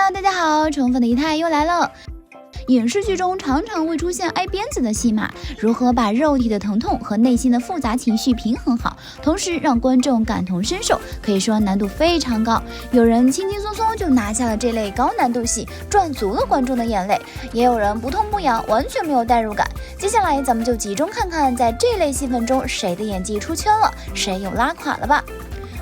Hello， 大家好，宠粉的仪态又来了。影视剧中常常会出现挨鞭子的戏码，如何把肉体的疼痛和内心的复杂情绪平衡好，同时让观众感同身受，可以说难度非常高。有人轻轻松松就拿下了这类高难度戏，赚足了观众的眼泪，也有人不痛不痒，完全没有代入感。接下来咱们就集中看看在这类戏份中谁的演技出圈了，谁又拉垮了吧。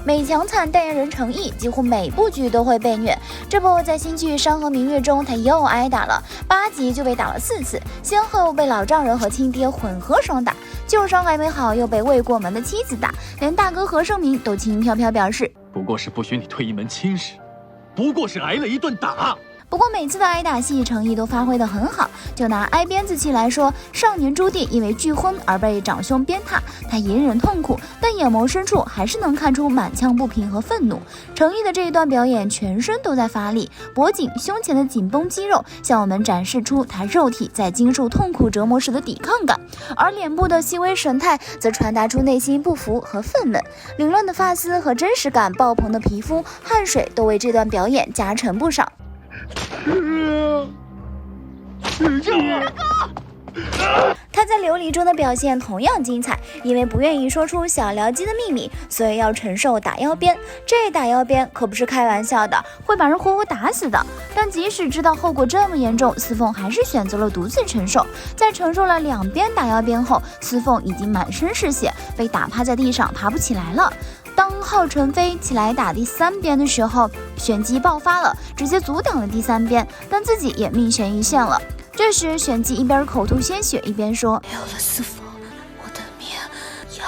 美强惨代言人程毅几乎每部剧都会被虐，这不在新剧《山河明月》中他又挨打了，8集就被打了4次，先后被老丈人和亲爹混合双打，旧伤还没好又被未过门的妻子打，连大哥何晟铭都轻飘飘表示，不过是不许你退一门亲事，不过是挨了一顿打。不过每次的挨打戏程毅都发挥得很好，就拿挨鞭子戏来说，少年朱棣因为拒婚而被长兄鞭挞，他隐忍痛苦，但眼眸深处还是能看出满腔不平和愤怒。程毅的这一段表演全身都在发力，脖颈胸前的紧绷肌肉向我们展示出他肉体在经受痛苦折磨时的抵抗感，而脸部的细微神态则传达出内心不服和愤懑。凌乱的发丝和真实感爆棚的皮肤，汗水都为这段表演加成不少。他在琉璃中的表现同样精彩，因为不愿意说出小僚姬的秘密，所以要承受打腰鞭。这打腰鞭可不是开玩笑的，会把人活活打死的。但即使知道后果这么严重，司凤还是选择了独自承受。在承受了2鞭打腰鞭后，司凤已经满身是血，被打趴在地上，爬不起来了。当浩辰飞起来打第3鞭的时候，玄机爆发了，直接阻挡了第3鞭，但自己也命悬一线了。这时玄机一边口吐鲜血，一边说，有了司凤，我的命要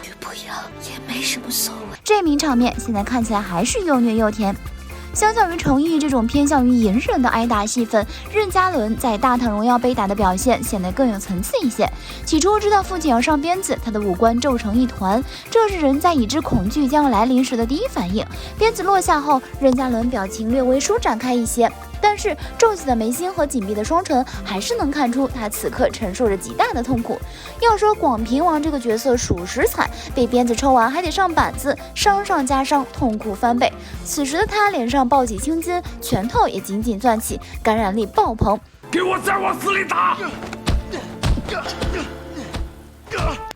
与不要也没什么所谓。这名场面现在看起来还是又虐又甜。相较于程毅这种偏向于隐忍的挨打戏份，任嘉伦在大唐荣耀被打的表现显得更有层次一些。起初知道父亲要上鞭子，他的五官皱成一团，这是人在已知恐惧将要来临时的第一反应。鞭子落下后，任嘉伦表情略微舒展开一些，但是皱起的眉心和紧闭的双唇还是能看出他此刻承受着极大的痛苦。要说广平王这个角色属实惨，被鞭子抽完还得上板子，伤上加伤，痛苦翻倍。此时的他脸上暴起青筋，拳头也紧紧攥起，感染力爆棚。给我再往死里打！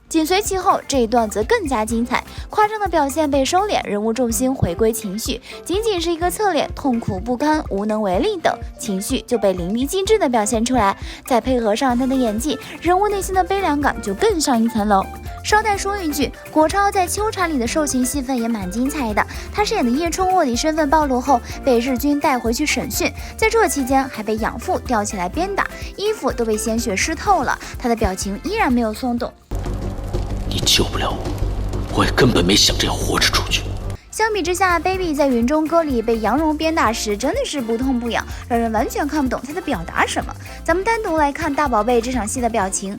紧随其后，这一段则更加精彩，夸张的表现被收敛，人物重心回归情绪，仅仅是一个侧脸，痛苦不堪、无能为力等情绪就被淋漓尽致地表现出来，再配合上他的演技，人物内心的悲凉感就更上一层楼。捎带说一句，国超在秋蝉里的受刑戏份也蛮精彩的，他饰演的叶冲卧底身份暴露后，被日军带回去审讯，在这期间还被养父吊起来鞭打，衣服都被鲜血湿透了，他的表情依然没有松动。你救不了我也根本没想着要活着出去。相比之下 ，Baby 在《云中歌》里被杨蓉鞭打时真的是不痛不痒，让人完全看不懂他在表达什么。咱们单独来看大宝贝这场戏的表情。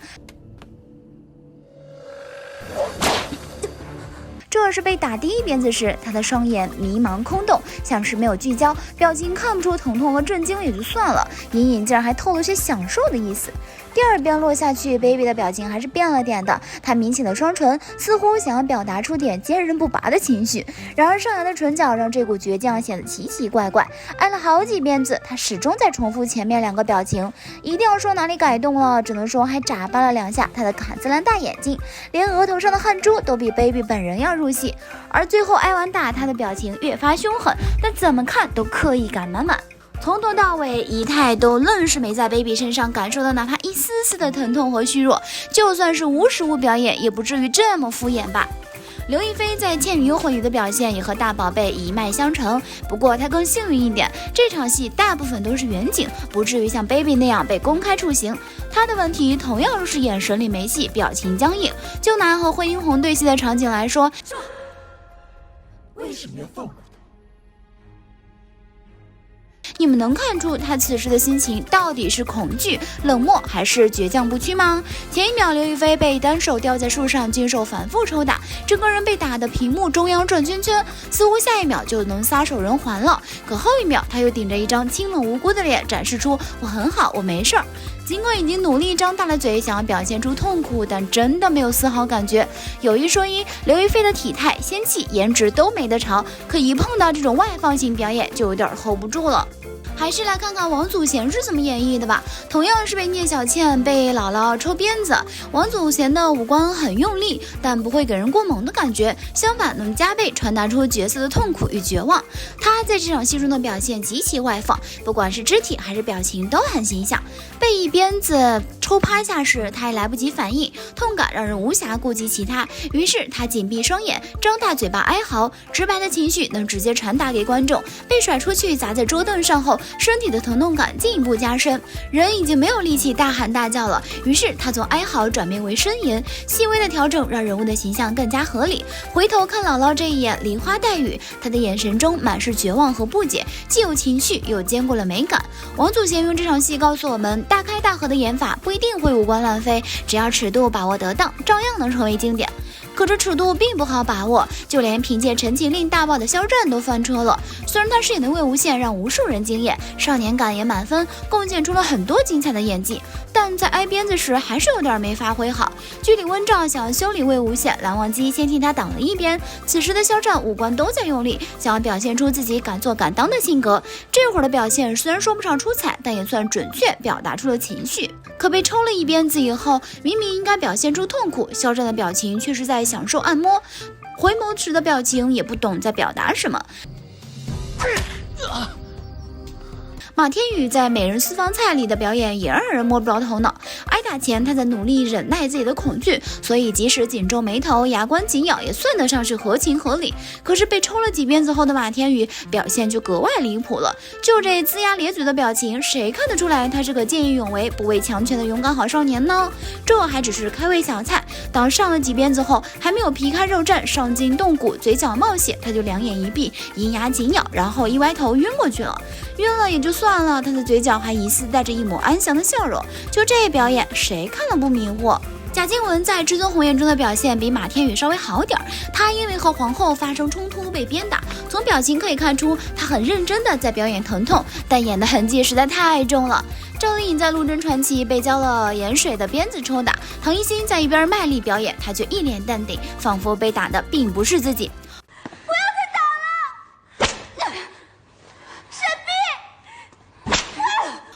这是被打第1鞭子时，他的双眼迷茫空洞，像是没有聚焦，表情看不出疼痛和震惊也就算了，隐隐竟然还透露些享受的意思。第2鞭落下去 ，Baby 的表情还是变了点的，他抿起了双唇，似乎想要表达出点坚韧不拔的情绪。然而上扬的唇角让这股倔强显得奇奇怪怪。挨了好几鞭子，他始终在重复前面2个表情。一定要说哪里改动了，只能说还眨巴了2下他的坎子蓝大眼睛，连额头上的汗珠都比 Baby 本人要入戏。而最后挨完打，他的表情越发凶狠，但怎么看都刻意感满满。从头到尾，仪态都愣是没在 Baby 身上感受到哪怕一丝丝的疼痛和虚弱，就算是无实物表演，也不至于这么敷衍吧。刘亦菲在《倩女幽魂》里的表现也和大宝贝一脉相承，不过她更幸运一点，这场戏大部分都是远景，不至于像 Baby 那样被公开处刑。她的问题同样是眼神里没戏，表情僵硬。就拿和惠英红对戏的场景来说，为什么要放我？你们能看出他此时的心情到底是恐惧、冷漠还是倔强不屈吗？前一秒刘亦菲被单手吊在树上，经受反复抽打，整个人被打得屏幕中央转圈圈，似乎下一秒就能撒手人寰了。可后一秒他又顶着一张清冷无辜的脸，展示出我很好，我没事儿。尽管已经努力张大了嘴想要表现出痛苦，但真的没有丝毫感觉。有一说一，刘亦菲的体态、仙气、颜值都没得吵，可一碰到这种外放型表演就有点 hold 不住了。还是来看看王祖贤是怎么演绎的吧。同样是被聂小倩被姥姥抽鞭子，王祖贤的五官很用力，但不会给人过萌的感觉，相反能加倍传达出角色的痛苦与绝望。他在这场戏中的表现极其外放，不管是肢体还是表情都很形象。被一鞭子抽趴下时，他还来不及反应，痛感让人无暇顾及其他，于是他紧闭双眼，张大嘴巴哀嚎，直白的情绪能直接传达给观众。被甩出去砸在桌凳上后，身体的疼痛感进一步加深，人已经没有力气大喊大叫了，于是他从哀嚎转变为呻吟，细微的调整让人物的形象更加合理。回头看姥姥这一眼，梨花带雨，他的眼神中满是绝望和不解，既有情绪又兼顾了美感。王祖贤用这场戏告诉我们，大开大合的演法不一定会五官乱飞，只要尺度把握得当，照样能成为经典。可这尺度并不好把握，就连凭借《陈情令》大爆的肖战都翻车了。虽然他饰演的魏无羡让无数人惊艳，少年感也满分，贡献出了很多精彩的演技，但在挨鞭子时还是有点没发挥好。剧里温兆想要修理魏无羡，蓝忘机先替他挡了一鞭。此时的肖战五官都在用力，想要表现出自己敢做敢当的性格。这会儿的表现虽然说不上出彩，但也算准确表达出了情绪。可被抽了一鞭子以后，明明应该表现出痛苦，肖战的表情却是在享受按摩，回眸时的表情也不懂在表达什么。马天宇在《美人私房菜》里的表演也让人摸不着头脑。挨打前，他在努力忍耐自己的恐惧，所以即使紧皱眉头、牙关紧咬，也算得上是合情合理。可是被抽了几鞭子后的马天宇表现就格外离谱了，就这龇牙咧嘴的表情，谁看得出来他是个见义勇为、不畏强权的勇敢好少年呢？这还只是开胃小菜，当上了几鞭子后，还没有皮开肉绽、伤筋动骨、嘴角冒血，他就两眼一闭，银牙紧咬，然后一歪头晕过去了。晕了也就算了，他的嘴角还疑似带着一抹安详的笑容，就这表演谁看了不迷惑？贾静雯在《至尊红颜》中的表现比马天宇稍微好点，她因为和皇后发生冲突被鞭打，从表情可以看出她很认真的在表演疼痛，但演的痕迹实在太重了。赵丽颖在《陆贞传奇》被浇了盐水的鞭子抽打，唐艺昕在一边卖力表演，她却一脸淡定，仿佛被打的并不是自己。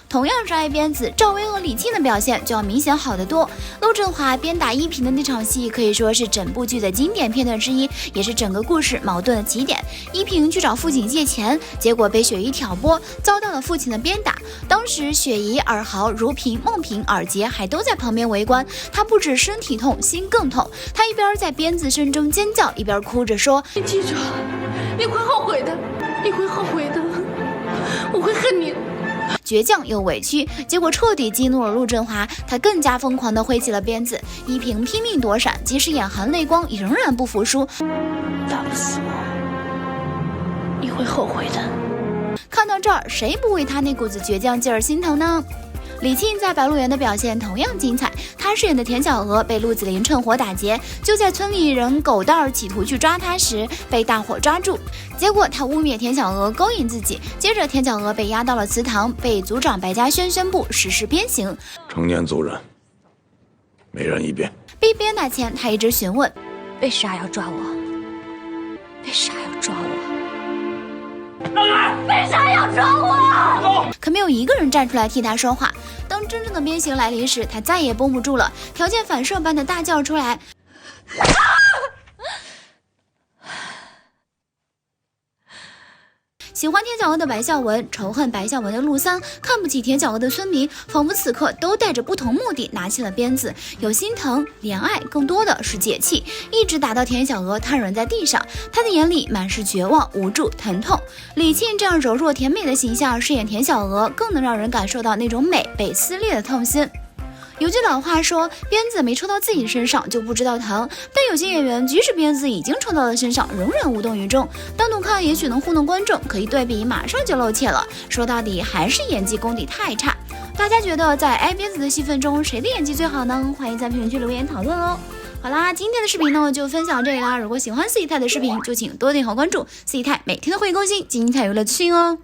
同样是挨鞭子，赵薇和李沁的表现就要明显好得多。陆振华鞭打依萍的那场戏可以说是整部剧的经典片段之一，也是整个故事矛盾的起点。依萍去找父亲借钱，结果被雪姨挑拨，遭到了父亲的鞭打。当时雪姨、尔豪、如萍、孟萍、尔杰还都在旁边围观，她不止身体痛，心更痛。她一边在鞭子声中尖叫，一边哭着说：“你记住，你会后悔的，你会后悔的，我会恨你。”倔强又委屈，结果彻底激怒了陆振华，他更加疯狂地挥起了鞭子。依萍拼命躲闪，即使眼含泪光，也仍然不服输。打不死我，你会后悔的。看到这儿，谁不为他那股子倔强劲儿心疼呢？李沁在《白鹿原》的表现同样精彩，她饰演的田小娥被陆子霖趁火打劫，就在村里人狗蛋儿企图去抓她时被大伙抓住，结果她污蔑田小娥勾引自己，接着田小娥被押到了祠堂，被族长白嘉轩宣布实施鞭刑。成年族人，每人一鞭。被鞭打前，她一直询问：为啥要抓我？为啥要抓我？为啥要抓我？可没有一个人站出来替他说话。当真正的鞭刑来临时，他再也绷不住了，条件反射般的大叫出来。喜欢田小娥的白孝文，仇恨白孝文的陆桑，看不起田小娥的孙明，仿佛此刻都带着不同目的拿起了鞭子，有心疼、怜爱，更多的是解气，一直打到田小娥瘫软在地上，他的眼里满是绝望、无助、疼痛。李沁这样柔弱甜美的形象饰演田小娥，更能让人感受到那种美被撕裂的痛心。有句老话说，鞭子没抽到自己身上就不知道疼，但有些演员即使鞭子已经抽到了身上，仍然无动于衷。单独看也许能糊弄观众，可一对比马上就露怯了。说到底还是演技功底太差。大家觉得在挨鞭子的戏份中，谁的演技最好呢？欢迎在评论区留言讨论哦。好啦，今天的视频呢就分享到这里啦。如果喜欢四姨太的视频，就请多点和关注，四姨太每天都会更新精彩娱乐资讯哦。